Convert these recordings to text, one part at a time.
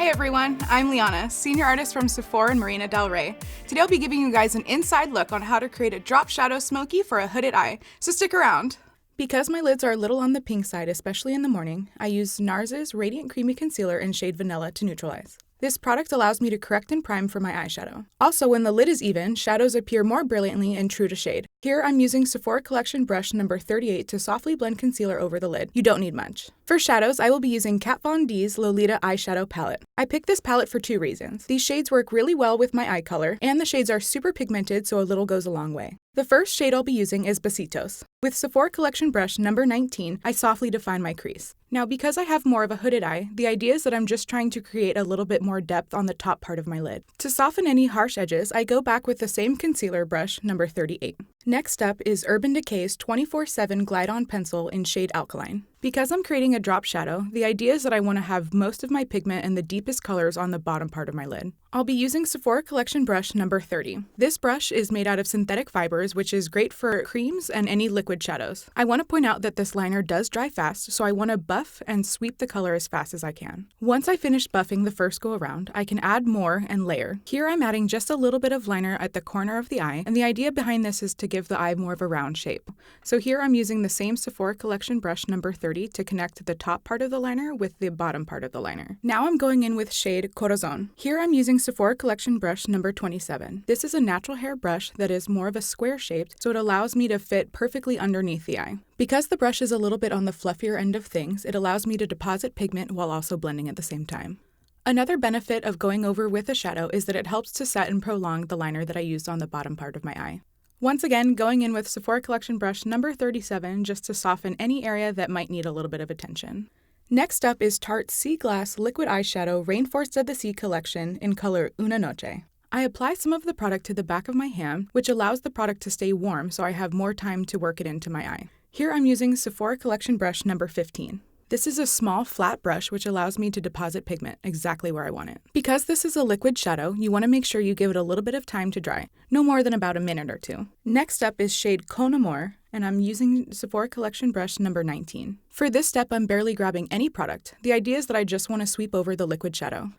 Hey everyone, I'm Liana, senior artist from Sephora and Marina Del Rey. Today I'll be giving you guys an inside look on how to create a drop shadow smoky for a hooded eye, so stick around. Because my lids are a little on the pink side, especially in the morning, I use NARS's Radiant Creamy Concealer in shade Vanilla to neutralize. This product allows me to correct and prime for my eyeshadow. Also, when the lid is even, shadows appear more brilliantly and true to shade. Here I'm using Sephora Collection brush number 38 to softly blend concealer over the lid. You don't need much. For shadows, I will be using Kat Von D's Lolita eyeshadow palette. I picked this palette for two reasons. These shades work really well with my eye color, and the shades are super pigmented, so a little goes a long way. The first shade I'll be using is Besitos. With Sephora Collection brush number 19, I softly define my crease. Now, because I have more of a hooded eye, the idea is that I'm just trying to create a little bit more depth on the top part of my lid. To soften any harsh edges, I go back with the same concealer brush number 38. Next up is Urban Decay's 24/7 Glide On Pencil in shade Alkaline. Because I'm creating a drop shadow, the idea is that I want to have most of my pigment and the deepest colors on the bottom part of my lid. I'll be using Sephora Collection brush number 30. This brush is made out of synthetic fibers, which is great for creams and any liquid shadows. I want to point out that this liner does dry fast, so I want to buff and sweep the color as fast as I can. Once I finish buffing the first go around, I can add more and layer. Here I'm adding just a little bit of liner at the corner of the eye, and the idea behind this is to give the eye more of a round shape. So here I'm using the same Sephora Collection brush number 30 to connect the top part of the liner with the bottom part of the liner. Now I'm going in with shade Corazon. Here I'm using Sephora Collection brush number 27. This is a natural hair brush that is more of a square shaped, so it allows me to fit perfectly underneath the eye. Because the brush is a little bit on the fluffier end of things, it allows me to deposit pigment while also blending at the same time. Another benefit of going over with a shadow is that it helps to set and prolong the liner that I used on the bottom part of my eye. Once again, going in with Sephora Collection brush number 37 just to soften any area that might need a little bit of attention. Next up is Tarte's Sea Glass Liquid Eyeshadow Rainforest of the Sea collection in color Una Noche. I apply some of the product to the back of my hand, which allows the product to stay warm so I have more time to work it into my eye. Here I'm using Sephora Collection brush number 15. This is a small, flat brush which allows me to deposit pigment exactly where I want it. Because this is a liquid shadow, you want to make sure you give it a little bit of time to dry, no more than about a minute or two. Next up is shade Con Amor, and I'm using Sephora Collection brush number 19. For this step, I'm barely grabbing any product. The idea is that I just want to sweep over the liquid shadow.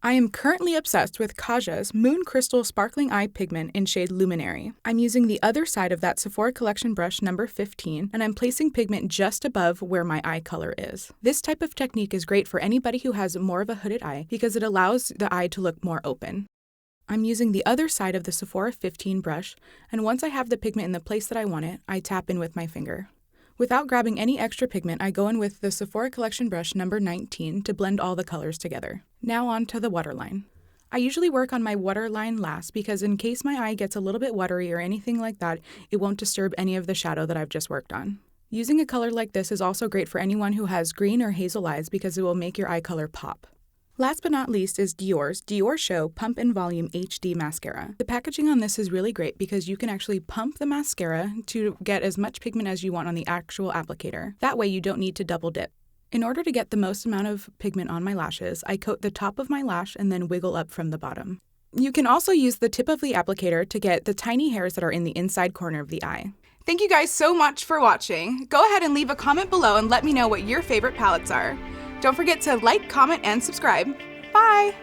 I am currently obsessed with Kaja's Moon Crystal Sparkling Eye Pigment in shade Luminary. I'm using the other side of that Sephora Collection brush number 15, and I'm placing pigment just above where my eye color is. This type of technique is great for anybody who has more of a hooded eye because it allows the eye to look more open. I'm using the other side of the Sephora 15 brush, and once I have the pigment in the place that I want it, I tap in with my finger. Without grabbing any extra pigment, I go in with the Sephora Collection brush number 19 to blend all the colors together. Now on to the waterline. I usually work on my waterline last because in case my eye gets a little bit watery or anything like that, it won't disturb any of the shadow that I've just worked on. Using a color like this is also great for anyone who has green or hazel eyes because it will make your eye color pop. Last but not least is Dior's Dior Show Pump and Volume HD Mascara. The packaging on this is really great because you can actually pump the mascara to get as much pigment as you want on the actual applicator. That way you don't need to double dip. In order to get the most amount of pigment on my lashes, I coat the top of my lash and then wiggle up from the bottom. You can also use the tip of the applicator to get the tiny hairs that are in the inside corner of the eye. Thank you guys so much for watching. Go ahead and leave a comment below and let me know what your favorite palettes are. Don't forget to like, comment, and subscribe. Bye!